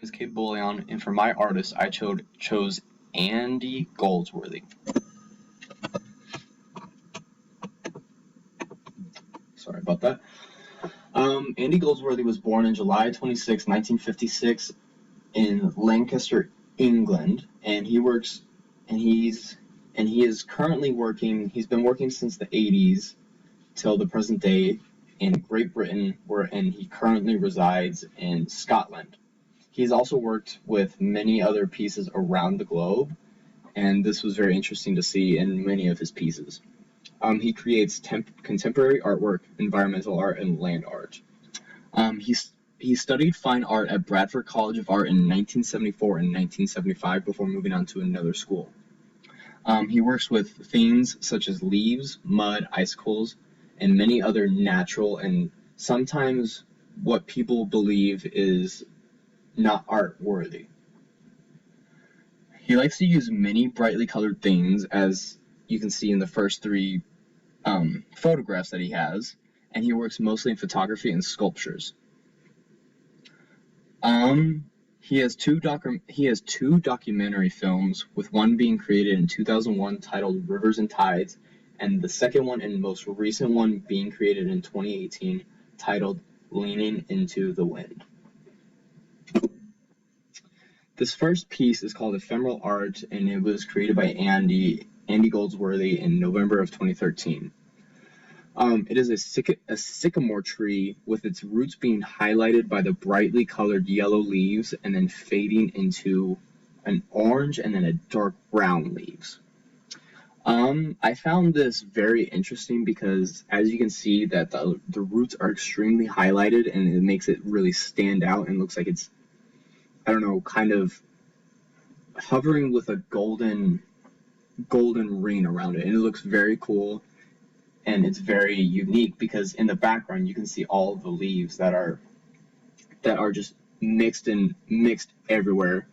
Is Kade Bullion, and for my artist, I chose Andy Goldsworthy. Sorry about that. Andy Goldsworthy was born in July 26, 1956, in Lancaster, England, and he is currently working. He's been working since the 80s till the present day in Great Britain, and he currently resides in Scotland. He's also worked with many other pieces around the globe, and this was very interesting to see in many of his pieces. He creates contemporary artwork, environmental art, and land art. He studied fine art at Bradford College of Art in 1974 and 1975 before moving on to another school. He works with things such as leaves, mud, icicles, and many other natural and sometimes what people believe is not art worthy. He likes to use many brightly colored things, as you can see in the first three photographs that he has, and he works mostly in photography and sculptures. He has two documentary films, with one being created in 2001 titled Rivers and Tides, and the second one and most recent one being created in 2018 titled Leaning into the Wind. This first piece is called Ephemeral Art, and it was created by Andy Goldsworthy in November of 2013. It is a sycamore tree with its roots being highlighted by the brightly colored yellow leaves and then fading into an orange and then a dark brown leaves. I found this very interesting because, as you can see, that the roots are extremely highlighted, and it makes it really stand out and looks like it's, I don't know, kind of hovering with a golden ring around it, and it looks very cool, and it's very unique because in the background you can see all of the leaves that are just mixed everywhere,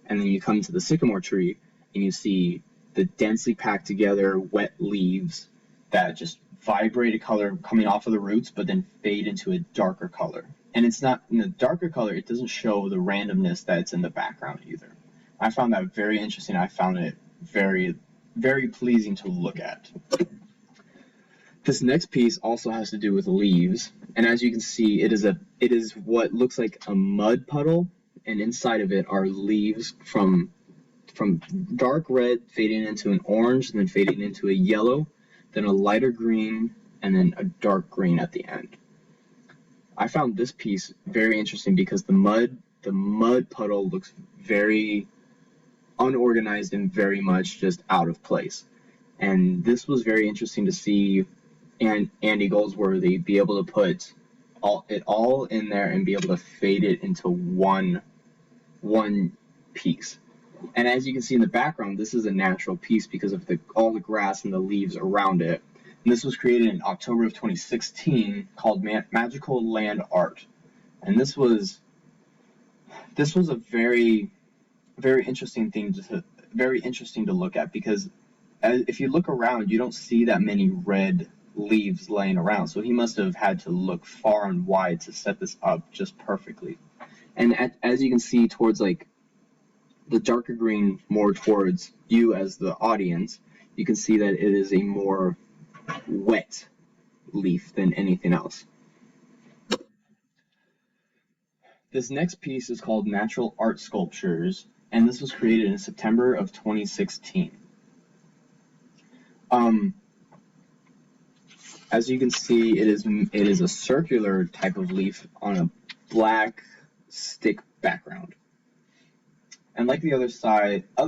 and then you come to the sycamore tree and you see the densely packed together wet leaves that just vibrate a color coming off of the roots but then fade into a darker color. And it's not in the darker color, it doesn't show the randomness that's in the background either. I found that very interesting. I found it very, very pleasing to look at. This next piece also has to do with leaves, and as you can see, it is what looks like a mud puddle, and inside of it are leaves from dark red fading into an orange, and then fading into a yellow, then a lighter green, and then a dark green at the end. I found this piece very interesting because the mud puddle looks very unorganized and very much just out of place. And this was very interesting to see Andy Goldsworthy be able to put it all in there and be able to fade it into one piece. And as you can see in the background, this is a natural piece because of all the grass and the leaves around it. And this was created in October of 2016, called Magical Land Art. And this was a very, very interesting thing to look at, because if you look around, you don't see that many red leaves laying around. So he must have had to look far and wide to set this up just perfectly. And as you can see towards like the darker green, more towards you as the audience, you can see that it is a more wet leaf than anything else. This next piece is called Natural Art Sculptures, and this was created in September of 2016. As you can see, it is a circular type of leaf on a black stick background. And like the other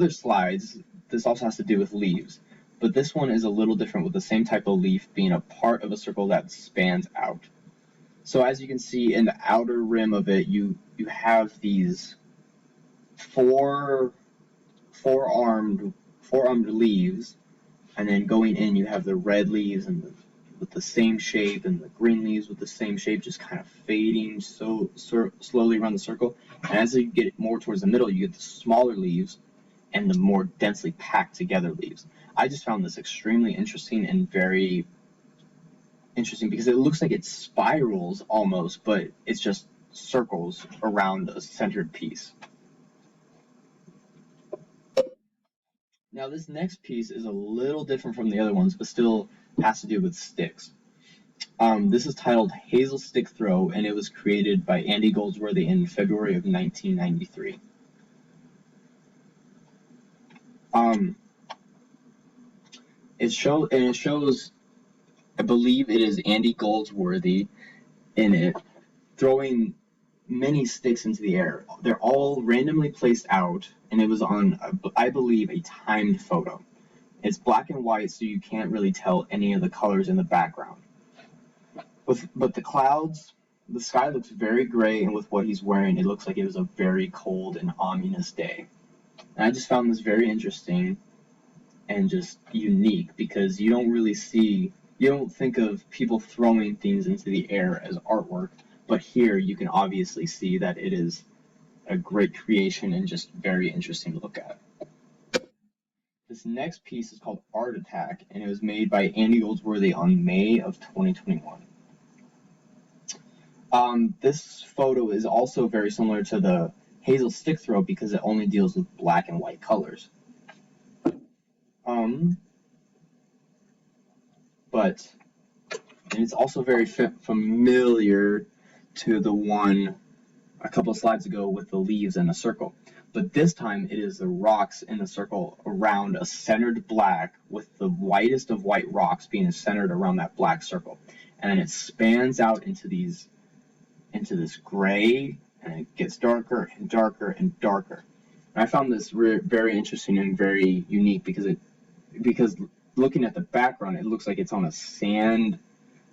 slides, this also has to do with leaves, but this one is a little different, with the same type of leaf being a part of a circle that spans out. So as you can see in the outer rim of it, you have these four-armed leaves, and then going in you have the red leaves with the same shape, and the green leaves with the same shape, just kind of fading so slowly around the circle. And as you get more towards the middle, you get the smaller leaves and the more densely packed together leaves. I just found this extremely interesting and very interesting because it looks like it spirals almost, but it's just circles around a centered piece. Now this next piece is a little different from the other ones, but still has to do with sticks. This is titled Hazel Stick Throw, and it was created by Andy Goldsworthy in February of 1993. Um, it shows, I believe it is Andy Goldsworthy in it, throwing many sticks into the air. They're all randomly placed out, and it was on, I believe, a timed photo. It's black and white, so you can't really tell any of the colors in the background. But the clouds, the sky looks very gray, and with what he's wearing, it looks like it was a very cold and ominous day. And I just found this very interesting and just unique because you don't think of people throwing things into the air as artwork, but here you can obviously see that it is a great creation and just very interesting to look at. This next piece is called Art Attack, and it was made by Andy Goldsworthy on May of 2021. This photo is also very similar to the Hazel Stick Throw because it only deals with black and white colors. But it's also very familiar to the one a couple of slides ago with the leaves in a circle. But this time it is the rocks in a circle around a centered black, with the whitest of white rocks being centered around that black circle. And then it spans out into this gray, and it gets darker and darker and darker. And I found this very interesting and very unique because looking at the background, it looks like it's on a sand,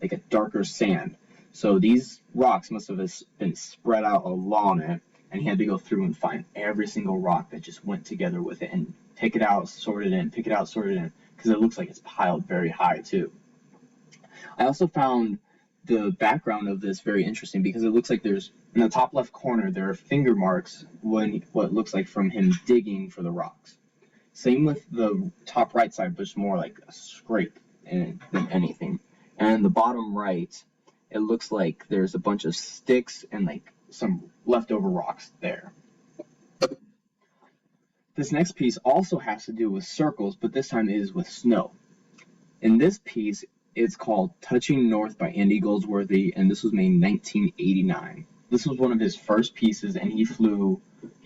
like a darker sand. So these rocks must have been spread out along it, and he had to go through and find every single rock that just went together with it and pick it out, sort it in, pick it out, sort it in, because it looks like it's piled very high too. I also found the background of this very interesting because it looks like there's, in the top left corner, there are finger marks what looks like from him digging for the rocks. Same with the top right side, but it's more like a scrape than anything. And the bottom right, it looks like there's a bunch of sticks and like some leftover rocks there. This next piece also has to do with circles, but this time it is with snow. In this piece, it's called Touching North by Andy Goldsworthy, and this was made in 1989. This was one of his first pieces, and he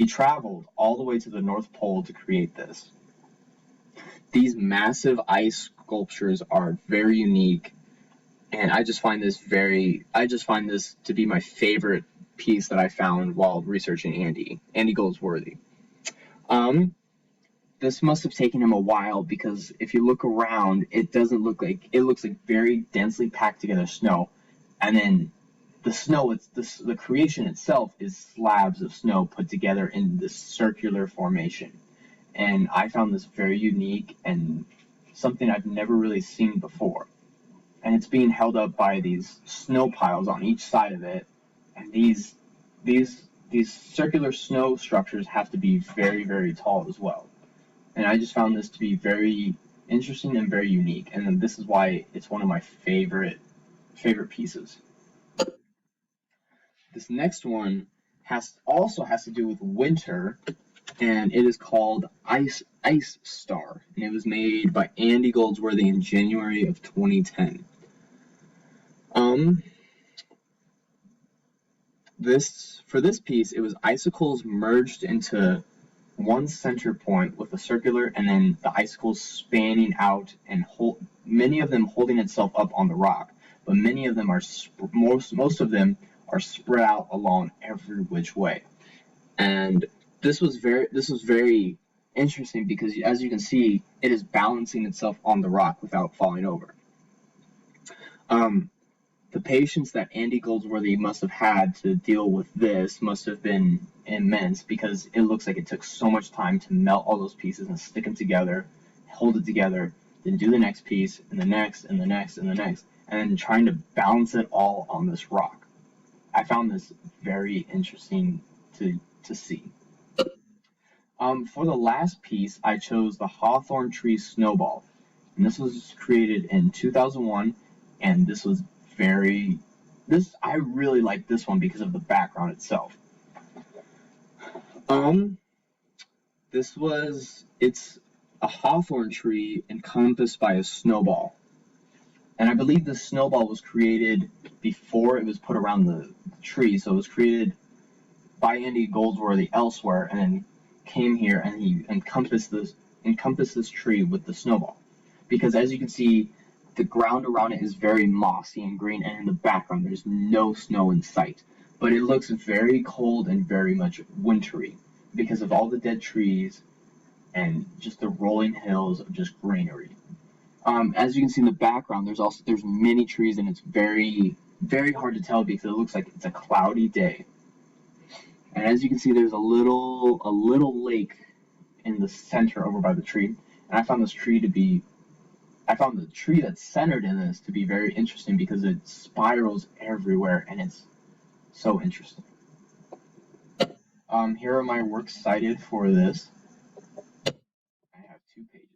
traveled all the way to the North Pole to create this. These massive ice sculptures are very unique, and I just find this to be my favorite piece that I found while researching Andy Goldsworthy. This must have taken him a while because if you look around, it looks like very densely packed together snow, and then the snow, the creation itself is slabs of snow put together in this circular formation. And I found this very unique and something I've never really seen before. And it's being held up by these snow piles on each side of it, and these circular snow structures have to be very, very tall as well. And I just found this to be very interesting and very unique, and this is why it's one of my favorite pieces. This next one also has to do with winter, and it is called Ice Star, and it was made by Andy Goldsworthy in January of 2010. For this piece, it was icicles merged into one center point with a circular, and then the icicles spanning out and many of them holding itself up on the rock, but many of them are most of them are spread out along every which way. And this was very interesting because, as you can see, it is balancing itself on the rock without falling over. The patience that Andy Goldsworthy must have had to deal with this must have been immense because it looks like it took so much time to melt all those pieces and stick them together, hold it together, then do the next piece, and the next, and the next, and the next, and then trying to balance it all on this rock. I found this very interesting to see. For the last piece, I chose the Hawthorn Tree Snowball, and this was created in 2001, and I really like this one because of the background itself. It's a hawthorn tree encompassed by a snowball. And I believe the snowball was created before it was put around the tree. So it was created by Andy Goldsworthy elsewhere, and then came here and he encompassed this tree with the snowball. Because as you can see, the ground around it is very mossy and green, and in the background there's no snow in sight. But it looks very cold and very much wintry because of all the dead trees and just the rolling hills of just greenery. As you can see in the background, there's many trees, and it's very hard to tell because it looks like it's a cloudy day. And as you can see, there's a little lake in the center over by the tree. And I found the tree that's centered in this to be very interesting because it spirals everywhere, and it's so interesting. Here are my works cited for this. I have 2 pages.